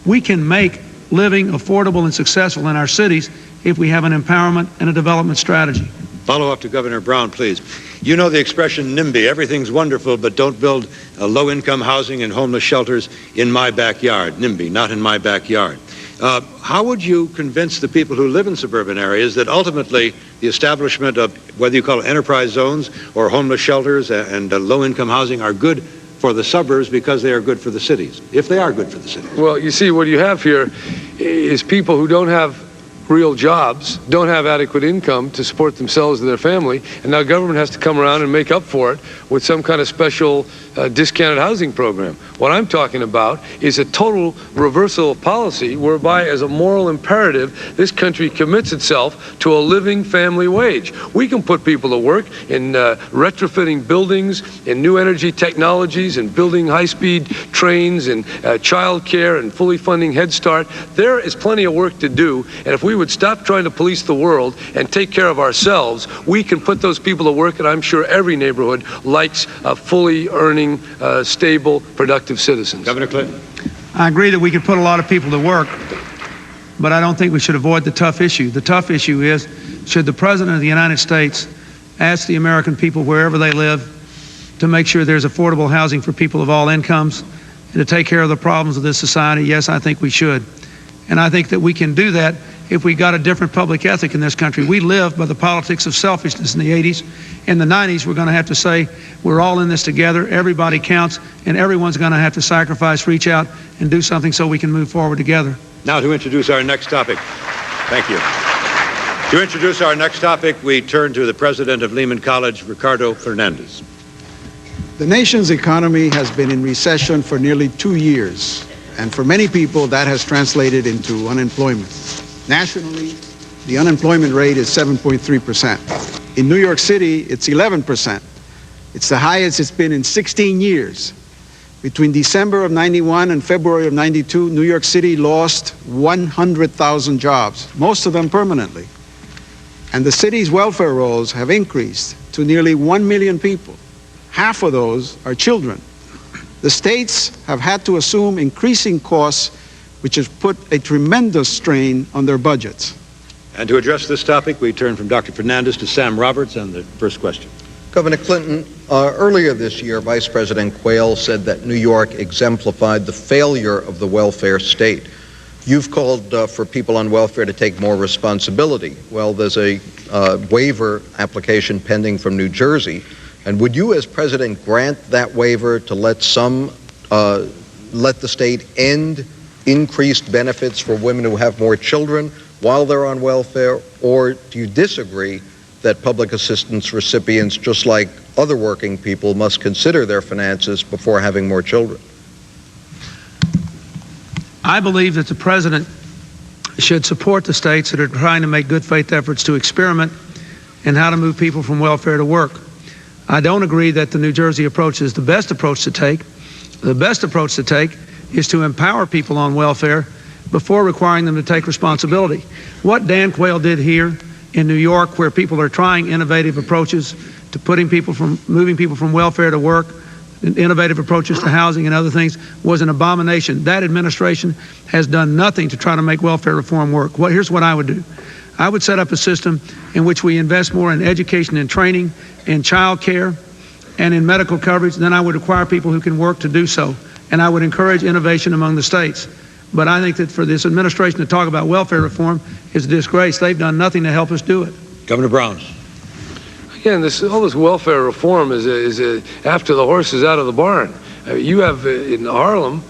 We can make living affordable and successful in our cities if we have an empowerment and a development strategy. Follow up to Governor Brown, please. You know the expression NIMBY, everything's wonderful, but don't build low-income housing and homeless shelters in my backyard. NIMBY, not in my backyard. How would you convince the people who live in suburban areas that ultimately the establishment of, whether you call it enterprise zones or homeless shelters and low-income housing, are good for the suburbs because they are good for the cities, if they are good for the cities? Well, you see, what you have here is people who don't have real jobs, don't have adequate income to support themselves and their family, and now government has to come around and make up for it with some kind of special discounted housing program. What I'm talking about is a total reversal of policy whereby, as a moral imperative, this country commits itself to a living family wage. We can put people to work in retrofitting buildings, in new energy technologies, and building high-speed trains, and child care, and fully funding Head Start. There is plenty of work to do, and if we would stop trying to police the world and take care of ourselves, we can put those people to work, and I'm sure every neighborhood likes fully earning, stable, productive citizens. Governor Clinton. I agree that we could put a lot of people to work, but I don't think we should avoid the tough issue. The tough issue is, should the President of the United States ask the American people wherever they live to make sure there's affordable housing for people of all incomes and to take care of the problems of this society? Yes, I think we should. And I think that we can do that if we got a different public ethic in this country. We lived by the politics of selfishness in the 80s. In the 90s, we're going to have to say, we're all in this together, everybody counts, and everyone's going to have to sacrifice, reach out, and do something so we can move forward together. Now to introduce our next topic. Thank you. To introduce our next topic, we turn to the president of Lehman College, Ricardo Fernandez. The nation's economy has been in recession for nearly 2 years, and for many people that has translated into unemployment. Nationally, the unemployment rate is 7.3%. In New York City, it's 11%. It's the highest it's been in 16 years. Between December of 91 and February of 92, New York City lost 100,000 jobs, most of them permanently. And the city's welfare rolls have increased to nearly 1 million people. Half of those are children. The states have had to assume increasing costs, which has put a tremendous strain on their budgets. And to address this topic, we turn from Dr. Fernandez to Sam Roberts on the first question. Governor Clinton, earlier this year, Vice President Quayle said that New York exemplified the failure of the welfare state. You've called for people on welfare to take more responsibility. Well, there's a waiver application pending from New Jersey. And would you, as president, grant that waiver to let the state end increased benefits for women who have more children while they're on welfare? Or do you disagree that public assistance recipients, just like other working people, must consider their finances before having more children? I believe that the president should support the states that are trying to make good faith efforts to experiment in how to move people from welfare to work. I don't agree that the New Jersey approach is the best approach to take. The best approach to take is to empower people on welfare before requiring them to take responsibility. What Dan Quayle did here in New York, where people are trying innovative approaches to moving people from welfare to work, innovative approaches to housing and other things, was an abomination. That administration has done nothing to try to make welfare reform work. Well, here's what I would do. I would set up a system in which we invest more in education and training, in child care, and in medical coverage. Then I would require people who can work to do so. And I would encourage innovation among the states. But I think that for this administration to talk about welfare reform is a disgrace. They've done nothing to help us do it. Governor Brown. Again, all this welfare reform is after the horse is out of the barn. You have in Harlem,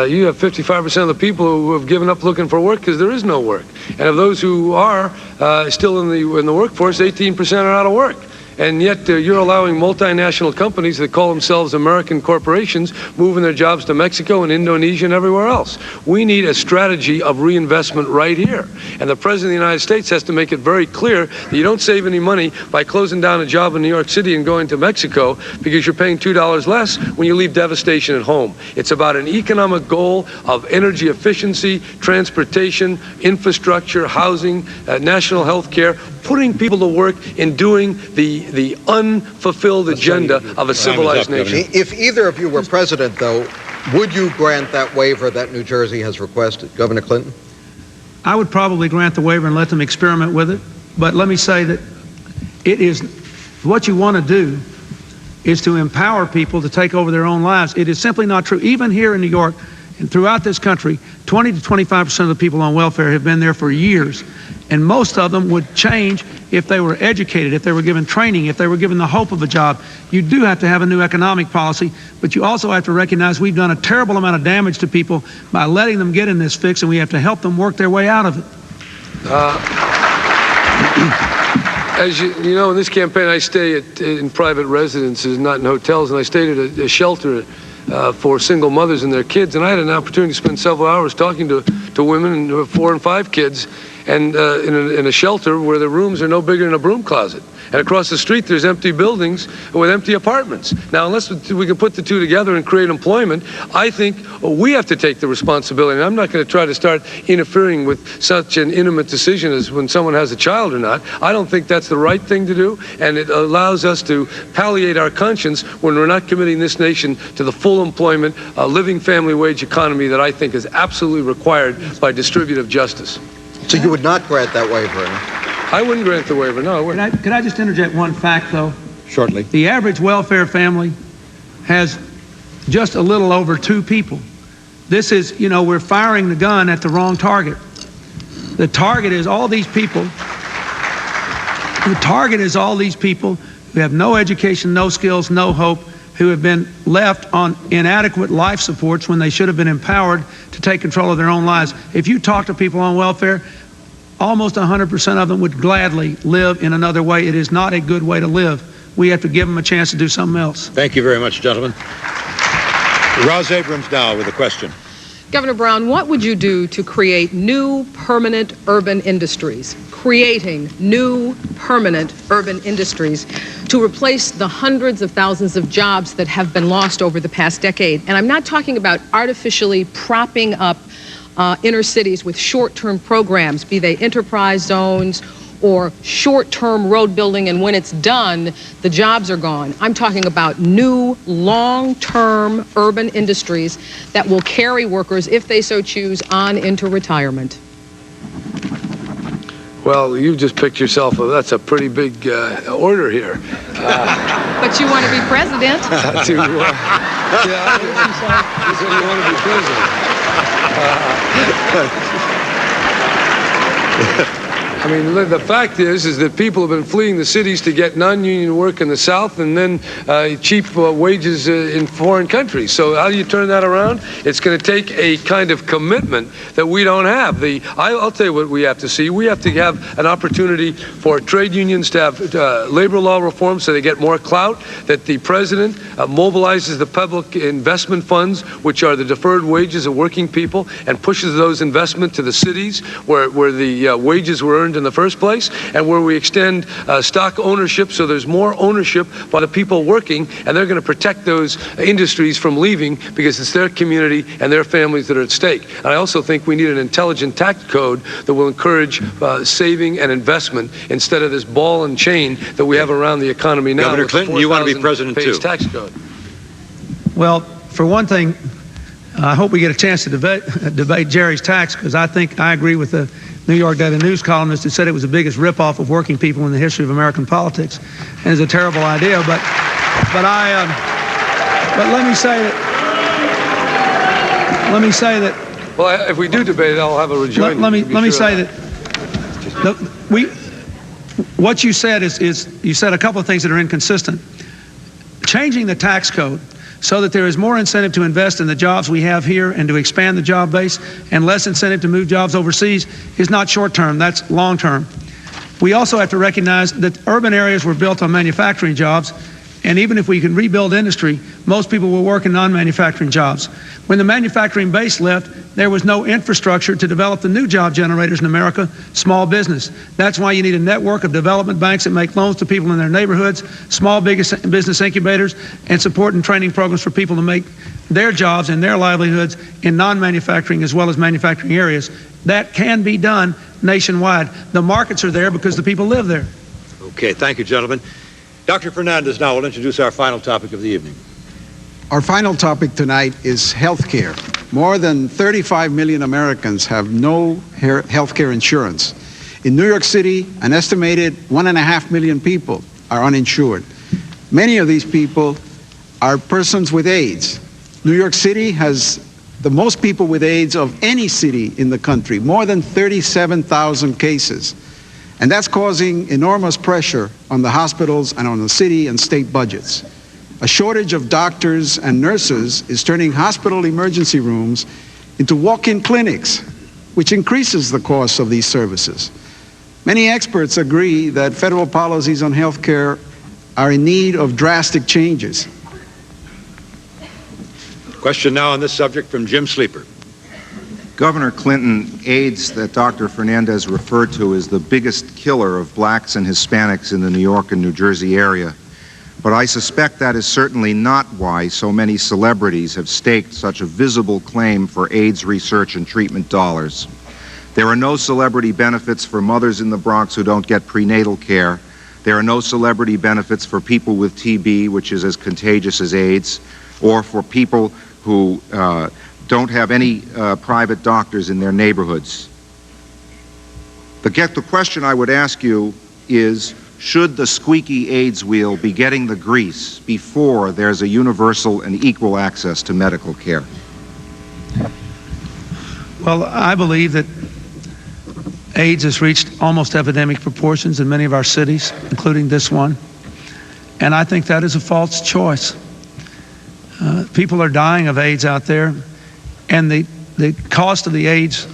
you have 55% of the people who have given up looking for work because there is no work. And of those who are still in the workforce, 18% are out of work. And yet you're allowing multinational companies that call themselves American corporations moving their jobs to Mexico and Indonesia and everywhere else. We need a strategy of reinvestment right here. And the President of the United States has to make it very clear that you don't save any money by closing down a job in New York City and going to Mexico because you're paying $2 less when you leave devastation at home. It's about an economic goal of energy efficiency, transportation, infrastructure, housing, national health care, putting people to work in doing the unfulfilled agenda of a civilized nation. If either of you were president, though, would you grant that waiver that New Jersey has requested, Governor Clinton? I would probably grant the waiver and let them experiment with it. But let me say that it is what you want to do is to empower people to take over their own lives. It is simply not true. Even here in New York and throughout this country, 20 to 25% of the people on welfare have been there for years. And most of them would change if they were educated, if they were given training, if they were given the hope of a job. You do have to have a new economic policy, but you also have to recognize we've done a terrible amount of damage to people by letting them get in this fix, and we have to help them work their way out of it. As you know, in this campaign, I stay in private residences, not in hotels, and I stayed at a shelter for single mothers and their kids, and I had an opportunity to spend several hours talking to women who have 4 and 5 kids, and in a shelter where the rooms are no bigger than a broom closet. And across the street, there's empty buildings with empty apartments. Now, unless we can put the two together and create employment, I think we have to take the responsibility. And I'm not going to try to start interfering with such an intimate decision as when someone has a child or not. I don't think that's the right thing to do, and it allows us to palliate our conscience when we're not committing this nation to the full employment, living family wage economy that I think is absolutely required by distributive justice. So you would not grant that waiver? I wouldn't grant the waiver, no. I wouldn't. Could I just interject one fact, though? Shortly. The average welfare family has just a little over 2 people. This is, you know, we're firing the gun at the wrong target. The target is all these people. The target is all these people who have no education, no skills, no hope, who have been left on inadequate life supports when they should have been empowered to take control of their own lives. If you talk to people on welfare, almost 100% of them would gladly live in another way. It is not a good way to live. We have to give them a chance to do something else. Thank you very much, gentlemen. Roz Abrams now with a question. Governor Brown, what would you do to create new permanent urban industries? Creating new permanent urban industries to replace the hundreds of thousands of jobs that have been lost over the past decade. And I'm not talking about artificially propping up inner cities with short-term programs, be they enterprise zones or short-term road building, and when it's done, the jobs are gone. I'm talking about new, long-term urban industries that will carry workers, if they so choose, on into retirement. Well, you just picked yourself, that's a pretty big order here. But you want to be president. Yeah, you said you want to be president. I mean, the fact is that people have been fleeing the cities to get non-union work in the South and then cheap wages in foreign countries. So how do you turn that around? It's going to take a kind of commitment that we don't have. I'll tell you what we have to see. We have to have an opportunity for trade unions to have labor law reform so they get more clout, that the president mobilizes the public investment funds, which are the deferred wages of working people, and pushes those investment to the cities where the wages were earned in the first place, and where we extend stock ownership so there's more ownership by the people working, and they're going to protect those industries from leaving because it's their community and their families that are at stake. And I also think we need an intelligent tax code that will encourage saving and investment instead of this ball and chain that we have around the economy now. Governor Clinton, you want to be president too? Tax code. Well, for one thing, I hope we get a chance to debate Jerry's tax, because I think I agree with the New York Daily News columnist who said it was the biggest ripoff of working people in the history of American politics, and it's a terrible idea. But let me say that. Well, if we do debate it, I'll have a rejoinder. Let me say that what you said is you said a couple of things that are inconsistent. Changing the tax code so that there is more incentive to invest in the jobs we have here and to expand the job base, and less incentive to move jobs overseas, is not short term, that's long term. We also have to recognize that urban areas were built on manufacturing jobs, and even if we can rebuild industry, most people will work in non-manufacturing jobs. When the manufacturing base left, there was no infrastructure to develop the new job generators in America, small business. That's why you need a network of development banks that make loans to people in their neighborhoods, small business incubators, and support and training programs for people to make their jobs and their livelihoods in non-manufacturing as well as manufacturing areas. That can be done nationwide. The markets are there because the people live there. Okay, thank you, gentlemen. Dr. Fernandez now will introduce our final topic of the evening. Our final topic tonight is health care. More than 35 million Americans have no health care insurance. In New York City, an estimated 1.5 million people are uninsured. Many of these people are persons with AIDS. New York City has the most people with AIDS of any city in the country, more than 37,000 cases. And that's causing enormous pressure on the hospitals and on the city and state budgets. A shortage of doctors and nurses is turning hospital emergency rooms into walk-in clinics, which increases the cost of these services. Many experts agree that federal policies on health care are in need of drastic changes. Question now on this subject from Jim Sleeper. Governor Clinton, AIDS that Dr. Fernandez referred to is the biggest killer of blacks and Hispanics in the New York and New Jersey area. But I suspect that is certainly not why so many celebrities have staked such a visible claim for AIDS research and treatment dollars. There are no celebrity benefits for mothers in the Bronx who don't get prenatal care. There are no celebrity benefits for people with TB, which is as contagious as AIDS, or for people who don't have any private doctors in their neighborhoods. The question I would ask you is, should the squeaky AIDS wheel be getting the grease before there's a universal and equal access to medical care? Well, I believe that AIDS has reached almost epidemic proportions in many of our cities, including this one. And I think that is a false choice. People are dying of AIDS out there, and the cost of the AIDS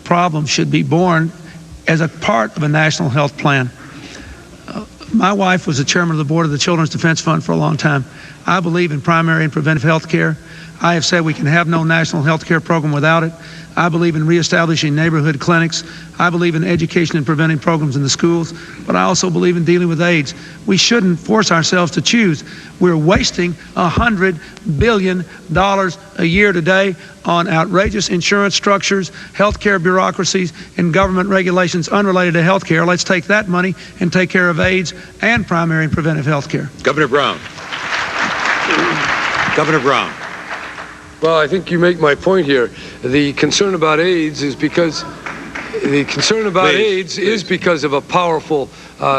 problem should be borne as a part of a national health plan. My wife was the chairman of the board of the Children's Defense Fund for a long time. I believe in primary and preventive health care. I have said we can have no national health care program without it. I believe in reestablishing neighborhood clinics. I believe in education and preventing programs in the schools, but I also believe in dealing with AIDS. We shouldn't force ourselves to choose. We're wasting $100 billion a year today on outrageous insurance structures, healthcare bureaucracies, and government regulations unrelated to health care. Let's take that money and take care of AIDS and primary and preventive health care. Governor Brown. Governor Brown. Well, I think you make my point here. The concern about AIDS is because because of a powerful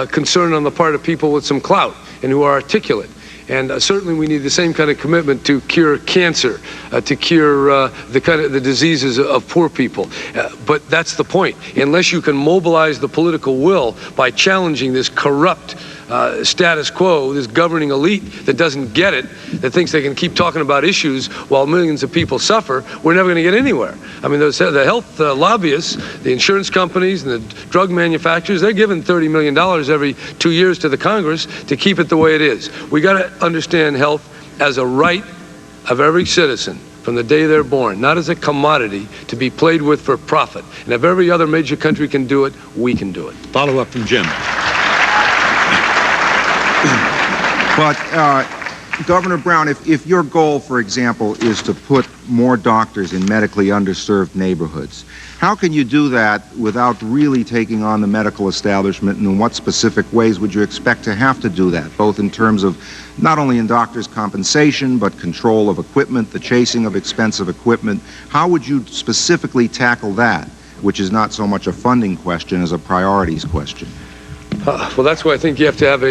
concern on the part of people with some clout and who are articulate. And certainly we need the same kind of commitment to cure cancer, to cure the diseases of poor people. But that's the point. Unless you can mobilize the political will by challenging this corrupt status quo, this governing elite that doesn't get it, that thinks they can keep talking about issues while millions of people suffer, we're never going to get anywhere. I mean, the health lobbyists, the insurance companies, and the drug manufacturers, they're giving $30 million every 2 years to the Congress to keep it the way it is. We got to understand health as a right of every citizen from the day they're born, not as a commodity to be played with for profit. And if every other major country can do it, we can do it. Follow up from Jim. But, Governor Brown, if your goal, for example, is to put more doctors in medically underserved neighborhoods, how can you do that without really taking on the medical establishment, and in what specific ways would you expect to have to do that, both in terms of not only in doctors' compensation, but control of equipment, the chasing of expensive equipment? How would you specifically tackle that, which is not so much a funding question as a priorities question? Well, that's why I think you have to have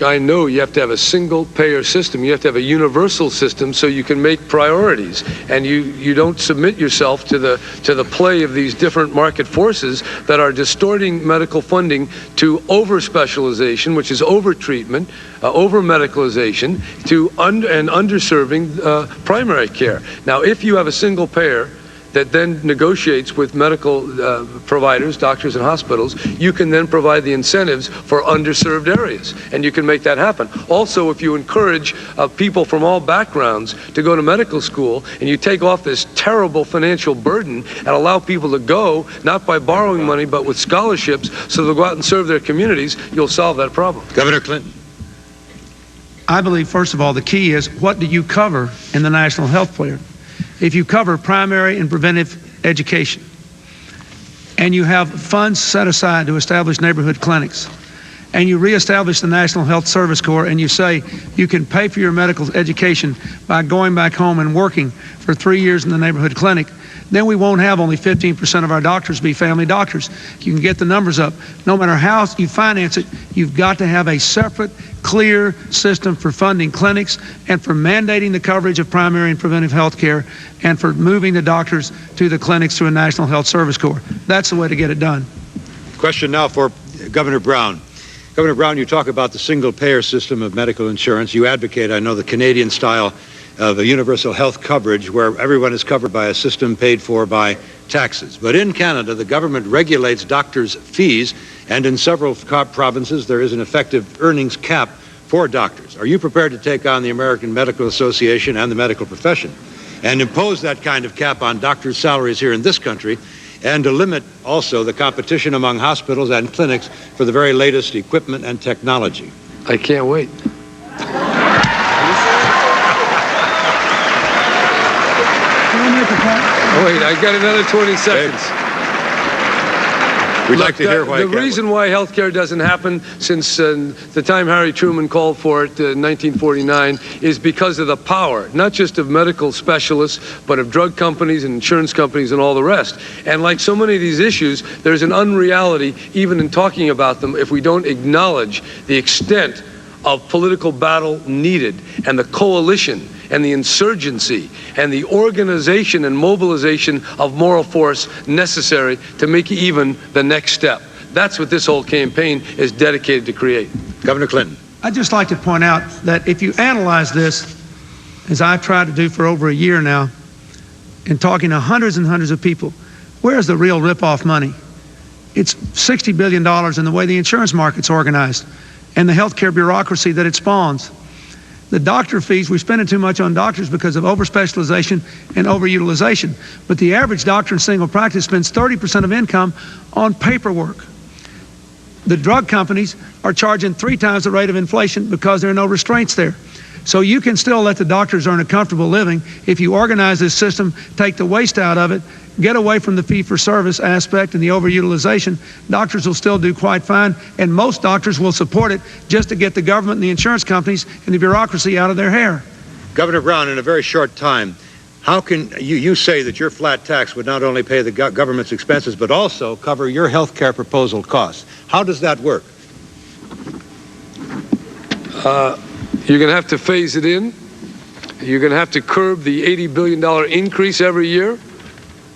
I know you have to have a single payer system. You have to have a universal system so you can make priorities. And you don't submit yourself to the play of these different market forces that are distorting medical funding to over-specialization, which is over-treatment, over-medicalization, and underserving primary care. Now, if you have a single payer that then negotiates with medical providers, doctors and hospitals, you can then provide the incentives for underserved areas, and you can make that happen. Also, if you encourage people from all backgrounds to go to medical school, and you take off this terrible financial burden and allow people to go, not by borrowing money, but with scholarships, so they'll go out and serve their communities, you'll solve that problem. Governor Clinton. I believe, first of all, the key is what do you cover in the National Health Plan? If you cover primary and preventive education, and you have funds set aside to establish neighborhood clinics, and you reestablish the National Health Service Corps, and you say you can pay for your medical education by going back home and working for 3 years in the neighborhood clinic, then we won't have only 15% of our doctors be family doctors. You can get the numbers up. No matter how you finance it, you've got to have a separate, clear system for funding clinics and for mandating the coverage of primary and preventive health care and for moving the doctors to the clinics through a National Health Service Corps. That's the way to get it done. Question now for Governor Brown. Governor Brown, you talk about the single-payer system of medical insurance. You advocate, I know, the Canadian style of a universal health coverage where everyone is covered by a system paid for by taxes. But in Canada, the government regulates doctors' fees, and in several provinces, there is an effective earnings cap for doctors. Are you prepared to take on the American Medical Association and the medical profession and impose that kind of cap on doctors' salaries here in this country, and to limit also the competition among hospitals and clinics for the very latest equipment and technology? I can't wait. Wait, I got another 20 seconds. We'd like to hear why. The reason why health care doesn't happen since the time Harry Truman called for it in 1949 is because of the power, not just of medical specialists, but of drug companies and insurance companies and all the rest. And like so many of these issues, there's an unreality even in talking about them if we don't acknowledge the extent of political battle needed and the coalition and the insurgency and the organization and mobilization of moral force necessary to make even the next step. That's what this whole campaign is dedicated to create. Governor Clinton. I'd just like to point out that if you analyze this, as I've tried to do for over a year now, in talking to hundreds and hundreds of people, where's the real rip-off money? It's $60 billion in the way the insurance market's organized and the healthcare bureaucracy that it spawns. The doctor fees, we're spending too much on doctors because of overspecialization and overutilization. But the average doctor in single practice spends 30% of income on paperwork. The drug companies are charging 3 times the rate of inflation because there are no restraints there. So you can still let the doctors earn a comfortable living if you organize this system, take the waste out of it, get away from the fee-for-service aspect and the overutilization. Doctors will still do quite fine, and most doctors will support it just to get the government and the insurance companies and the bureaucracy out of their hair. Governor Brown, in a very short time, how can you say that your flat tax would not only pay the government's expenses but also cover your health care proposal costs? How does that work? You're going to have to phase it in. You're going to have to curb the $80 billion increase every year.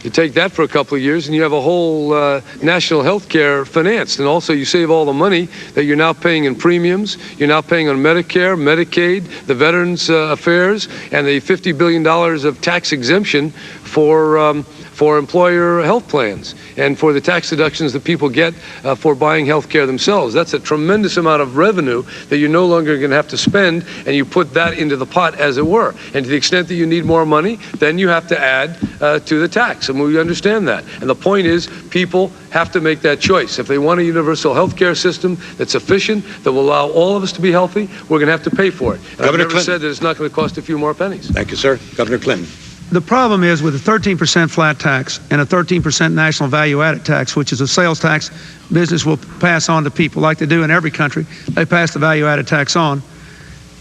You take that for a couple of years, and you have a whole national health care financed. And also, you save all the money that you're now paying in premiums. You're now paying on Medicare, Medicaid, the Veterans Affairs, and the $50 billion of tax exemption for employer health plans and for the tax deductions that people get for buying health care themselves. That's a tremendous amount of revenue that you're no longer going to have to spend, and you put that into the pot, as it were. And to the extent that you need more money, then you have to add to the tax, and we understand that. And the point is, people have to make that choice. If they want a universal health care system that's efficient, that will allow all of us to be healthy, we're going to have to pay for it. And I've never said that it's not going to cost a few more pennies. Thank you, sir. Governor Clinton. The problem is with a 13% flat tax and a 13% national value-added tax, which is a sales tax business will pass on to people like they do in every country. They pass the value-added tax on.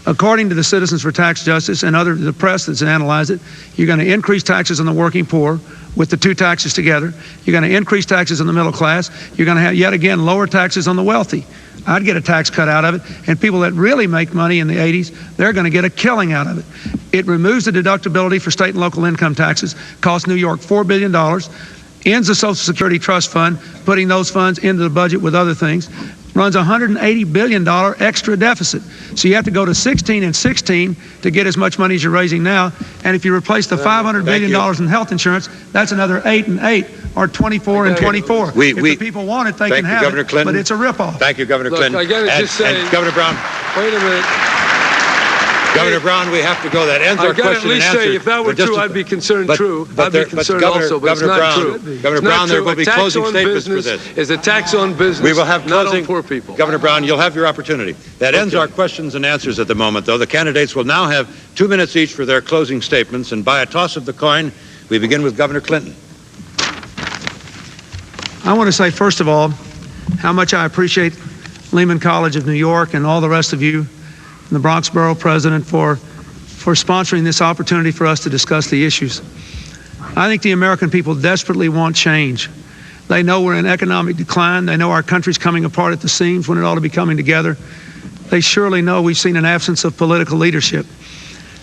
According to the Citizens for Tax Justice and the press that's analyzed it, you're going to increase taxes on the working poor with the two taxes together. You're going to increase taxes on the middle class. You're going to have, yet again, lower taxes on the wealthy. I'd get a tax cut out of it, and people that really make money in the 80s, they're going to get a killing out of it. It removes the deductibility for state and local income taxes, costs New York $4 billion, ends the Social Security Trust Fund, putting those funds into the budget with other things, runs a $180 billion extra deficit. So you have to go to 16 and 16 to get as much money as you're raising now. And if you replace the $500 billion in health insurance, that's another 8 and 8, or 24 and 24. If the people want it, they can have it, but it's a ripoff. Thank you, Governor Clinton. I got to just say, and Governor Brown. Wait a minute. Governor Brown, we have to go. That ends our question and answer. I got to at least say, if that were true, I'd be concerned true. I'd be concerned also, but it's not true. Governor Brown, there will be closing statements for this. Is a tax on business, we will have not closing, on poor people. Governor Brown, you'll have your opportunity. That ends our questions and answers at the moment, though. The candidates will now have 2 minutes each for their closing statements, and by a toss of the coin, we begin with Governor Clinton. I want to say, first of all, how much I appreciate Lehman College of New York and all the rest of you, and the Bronx Borough President, for sponsoring this opportunity for us to discuss the issues. I think the American people desperately want change. They know we're in economic decline. They know our country's coming apart at the seams when it ought to be coming together. They surely know we've seen an absence of political leadership.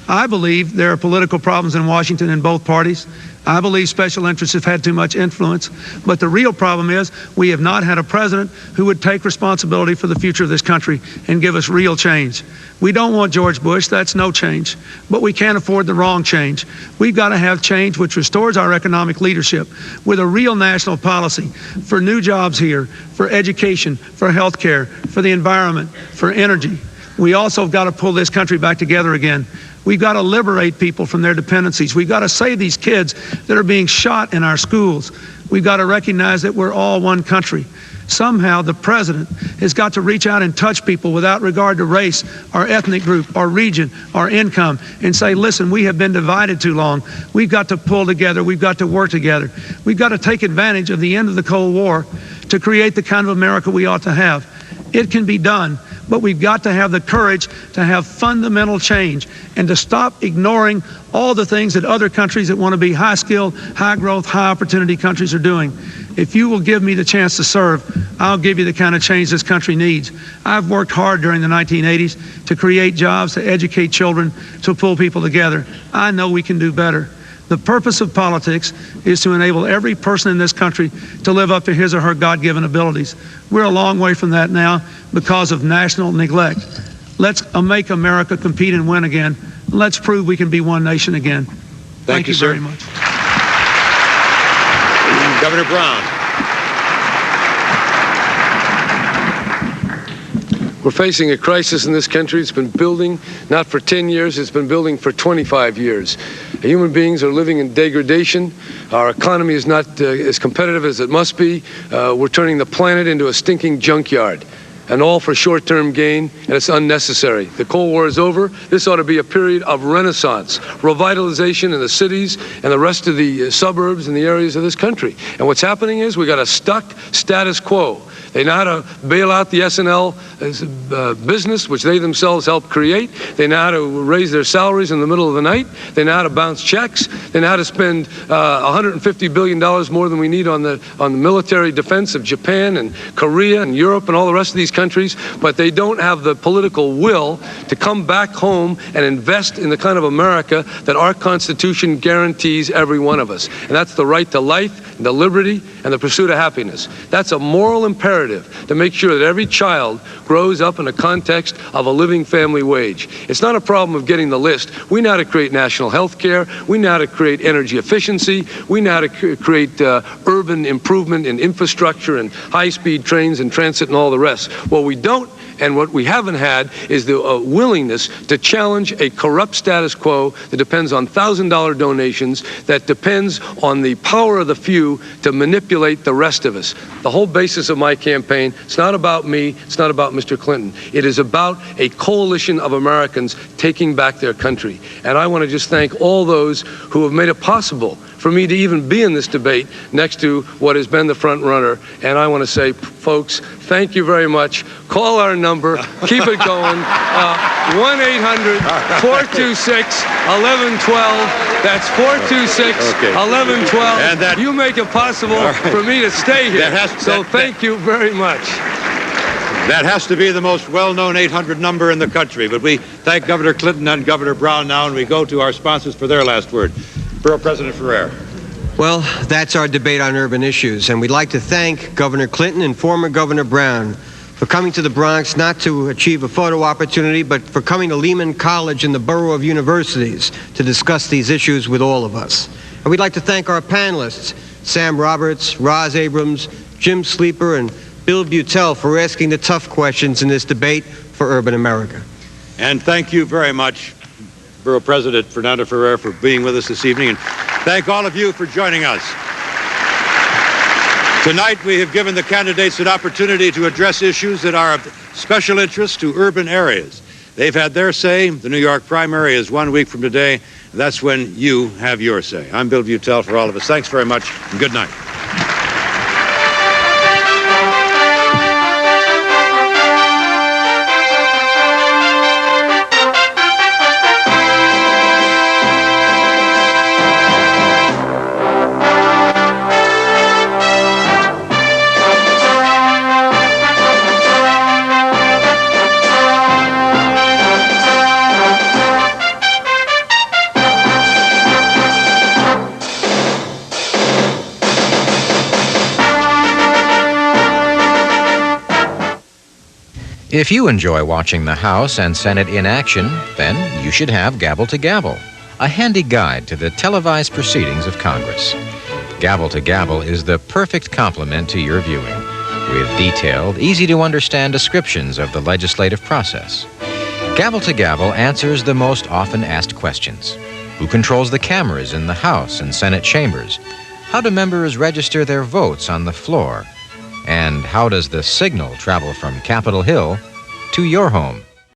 I believe there are political problems in Washington in both parties. I believe special interests have had too much influence. But the real problem is we have not had a president who would take responsibility for the future of this country and give us real change. We don't want George Bush. That's no change. But we can't afford the wrong change. We've got to have change which restores our economic leadership with a real national policy for new jobs here, for education, for health care, for the environment, for energy. We also have got to pull this country back together again. We've got to liberate people from their dependencies. We've got to save these kids that are being shot in our schools. We've got to recognize that we're all one country. Somehow the president has got to reach out and touch people without regard to race, or ethnic group, or region, or income, and say, listen, we have been divided too long. We've got to pull together. We've got to work together. We've got to take advantage of the end of the Cold War to create the kind of America we ought to have. It can be done. But we've got to have the courage to have fundamental change and to stop ignoring all the things that other countries that want to be high-skilled, high-growth, high-opportunity countries are doing. If you will give me the chance to serve, I'll give you the kind of change this country needs. I've worked hard during the 1980s to create jobs, to educate children, to pull people together. I know we can do better. The purpose of politics is to enable every person in this country to live up to his or her God-given abilities. We're a long way from that now because of national neglect. Let's make America compete and win again. Let's prove we can be one nation again. Thank you very much. Governor Brown. We're facing a crisis in this country. It's been building not for 10 years, it's been building for 25 years. Human beings are living in degradation. Our economy is not as competitive as it must be. We're turning the planet into a stinking junkyard, and all for short-term gain, and it's unnecessary. The Cold War is over. This ought to be a period of renaissance, revitalization in the cities and the rest of the suburbs and the areas of this country. And what's happening is we got a stuck status quo. They know how to bail out the S&L business, which they themselves helped create. They know how to raise their salaries in the middle of the night. They know how to bounce checks. They know how to spend $150 billion more than we need on the military defense of Japan and Korea and Europe and all the rest of these countries. But they don't have the political will to come back home and invest in the kind of America that our Constitution guarantees every one of us. And that's the right to life, and the liberty, and the pursuit of happiness. That's a moral imperative to make sure that every child grows up in a context of a living family wage. It's not a problem of getting the list. We know how to create national health care. We know how to create energy efficiency. We know how to create urban improvement in infrastructure and high-speed trains and transit and all the rest. What we don't and what we haven't had is the willingness to challenge a corrupt status quo that depends on $1,000 donations, that depends on the power of the few to manipulate the rest of us. The whole basis of my campaign, it's not about me, it's not about Mr. Clinton. It is about a coalition of Americans taking back their country. And I want to just thank all those who have made it possible for me to even be in this debate next to what has been the front runner. And I want to say, folks, thank you very much. Call our number. Keep it going. 1-800-426-1112. That's 426-1112. And you make it possible for me to stay here. Thank you very much. That has to be the most well-known 800 number in the country. But we thank Governor Clinton and Governor Brown now, and we go to our sponsors for their last word. Borough President Ferrer. Well, that's our debate on urban issues, and we'd like to thank Governor Clinton and former Governor Brown for coming to the Bronx not to achieve a photo opportunity, but for coming to Lehman College and the Borough of Universities to discuss these issues with all of us. And we'd like to thank our panelists, Sam Roberts, Roz Abrams, Jim Sleeper, and Bill Beutel, for asking the tough questions in this debate for urban America. And thank you very much, Borough President Fernando Ferrer, for being with us this evening, and thank all of you for joining us. Tonight we have given the candidates an opportunity to address issues that are of special interest to urban areas. They've had their say. The New York primary is 1 week from today. That's when you have your say. I'm Bill Beutel for all of us. Thanks very much, and good night. If you enjoy watching the House and Senate in action, then you should have Gavel to Gavel, a handy guide to the televised proceedings of Congress. Gavel to Gavel is the perfect complement to your viewing, with detailed, easy-to-understand descriptions of the legislative process. Gavel to Gavel answers the most often asked questions. Who controls the cameras in the House and Senate chambers? How do members register their votes on the floor? And how does the signal travel from Capitol Hill to your home?